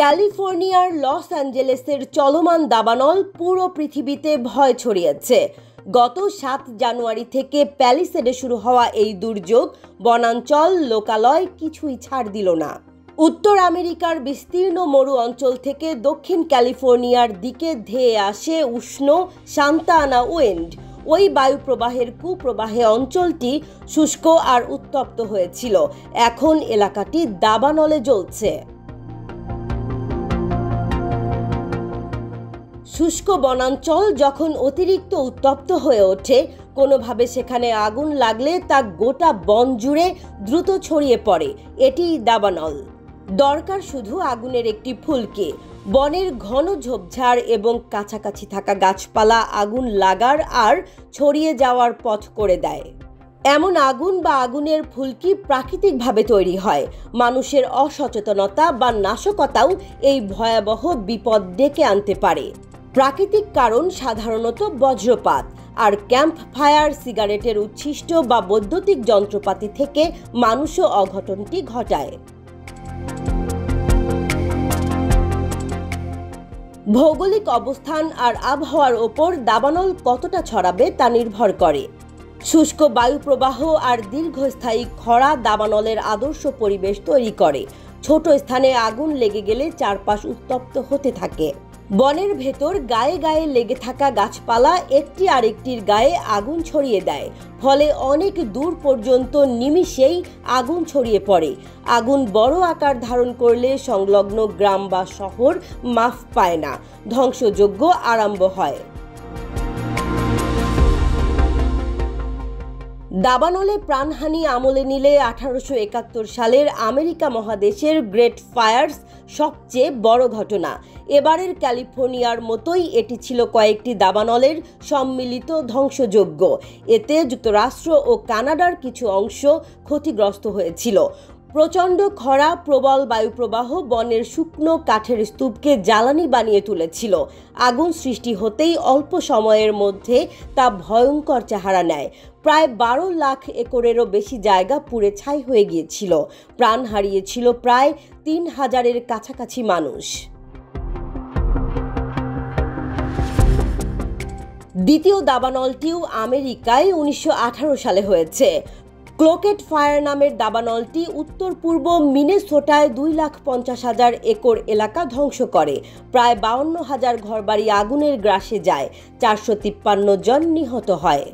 ক্যালিফোর্নিয়ার লস অ্যাঞ্জেলেসের চলমান দাবানল পুরো পৃথিবীতে ভয় ছড়িয়েছে। গত ৭ জানুয়ারি থেকে প্যালিসেডে শুরু হওয়া এই দুর্যোগ বনাঞ্চল, লোকালয় কিছুই ছাড় দিল না। উত্তর আমেরিকার বিস্তীর্ণ মরু অঞ্চল থেকে দক্ষিণ ক্যালিফোর্নিয়ার দিকে ধেয়ে আসে উষ্ণ সান্তা আনা উইন্ড। ওই বায়ুপ্রবাহের কুপ্রবাহে অঞ্চলটি শুষ্ক আর উত্তপ্ত হয়েছিল। এখন এলাকাটি দাবানলে জ্বলছে। শুষ্ক বনাঞ্চল যখন অতিরিক্ত উত্তপ্ত হয়ে ওঠে, কোনোভাবে সেখানে আগুন লাগলে তা গোটা বন জুড়ে দ্রুত ছড়িয়ে পড়ে। এটিই দাবানল। দরকার শুধু আগুনের একটি ফুলকি। বনের ঘন ঝোপঝাড় এবং কাছাকাছি থাকা গাছপালা আগুন লাগার আর ছড়িয়ে যাওয়ার পথ করে দেয়। এমন আগুন বা আগুনের ফুলকি প্রাকৃতিকভাবে তৈরি হয়। মানুষের অসচেতনতা বা নাশকতাও এই ভয়াবহ বিপদ ডেকে আনতে পারে। প্রাকৃতিক কারণ সাধারণত বজ্রপাত আর ক্যাম্প ফায়ার, সিগারেটের উচ্ছিষ্ট বা বৈদ্যুতিক যন্ত্রপাতি থেকে মানুষও অঘটনটি ঘটায়। ভৌগোলিক অবস্থান আর আবহাওয়ার ওপর দাবানল কতটা ছড়াবে তা নির্ভর করে। শুষ্ক বায়ুপ্রবাহ আর দীর্ঘস্থায়ী খরা দাবানলের আদর্শ পরিবেশ তৈরি করে। ছোট স্থানে আগুন লেগে গেলে চারপাশ উত্তপ্ত হতে থাকে। বনের ভেতর গায়ে গায়ে লেগে থাকা গাছপালা একটি আরেকটির গায়ে আগুন ছড়িয়ে দেয়, ফলে অনেক দূর পর্যন্ত নিমিষেই আগুন ছড়িয়ে পড়ে। আগুন বড় আকার ধারণ করলে সংলগ্ন গ্রাম বা শহর মাফ পায় না, ধ্বংসযজ্ঞ আরম্ভ হয়। দাবানলে প্রাণহানি আমলে নিলে 1871 সালের আমেরিকা মহাদেশের গ্রেট ফায়ার্স সবচেয়ে বড় ঘটনা। এবারের ক্যালিফোর্নিয়ার মতোই এটি ছিল কয়েকটি দাবানলের সম্মিলিত ধ্বংসযজ্ঞ। এতে যুক্তরাষ্ট্র ও কানাডার কিছু অংশ ক্ষতিগ্রস্ত হয়েছিল। প্রচণ্ড খরা, প্রবল বায়ুপ্রবাহ বনের শুকনো কাঠের স্তূপকে জ্বালানি বানিয়ে তুলেছিল। আগুন সৃষ্টি হতেই অল্প সময়ের মধ্যে তা ভয়ঙ্কর চেহারা নেয়। প্রায় 12 লাখ একরেরও বেশি জায়গা পুড়ে ছাই হয়ে গিয়েছিল। প্রাণ হারিয়েছিল প্রায় 3000-এর কাছাকাছি মানুষ। দ্বিতীয় দাবানলটিও আমেরিকায় 1918 সালে হয়েছে। ক্লোকেট ফায়ার নামের দাবানলটি উত্তর পূর্ব মিনেসোটায় 2,50,000 একর এলাকা ধ্বংস করে। প্রায় 52,000 ঘরবাড়ি আগুনের গ্রাসে যায়। 453 জন নিহত হয়।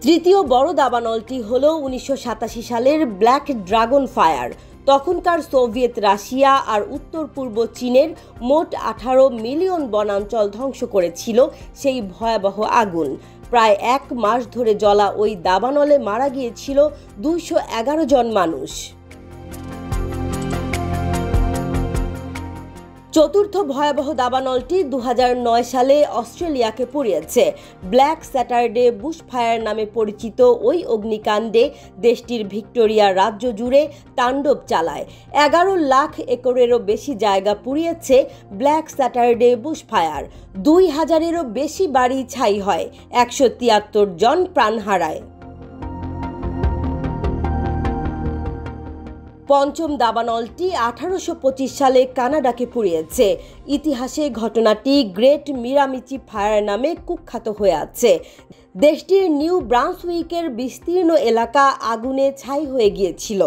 তৃতীয় বড় দাবানলটি হল 1987 সালের ব্ল্যাক ড্রাগন ফায়ার। তখনকার সোভিয়েত রাশিয়া আর উত্তর পূর্ব চীনের মোট 18 মিলিয়ন বনাঞ্চল ধ্বংস করেছিল সেই ভয়াবহ আগুন। প্রায় 1 মাস ধরে জ্বলা ওই দাবানলে মারা গিয়েছিল 211 জন মানুষ। চতুর্থ ভয়াবহ দাবানলটি 2009 সালে অস্ট্রেলিয়াকে পুড়িয়েছে। ব্ল্যাক স্যাটারডে বুশ ফায়ার নামে পরিচিত ওই অগ্নিকাণ্ডে দেশটির ভিক্টোরিয়া রাজ্য জুড়ে তাণ্ডব চালায়। 11 লাখ একরেরও বেশি জায়গা পুড়িয়েছে ব্ল্যাক স্যাটারডে বুশ ফায়ার। 2000-এরও বেশি বাড়ি ছাই হয়। 173 জন প্রাণ হারায়। পঞ্চম দাবানলটি 1825 সালে কানাডাকে পুড়িয়েছে। ইতিহাসে ঘটনাটি গ্রেট মিরামিচি ফায়ার নামে কুখ্যাত হয়ে আছে। দেশটির নিউ ব্রান্সউইকের বিস্তীর্ণ এলাকা আগুনে ছাই হয়ে গিয়েছিল।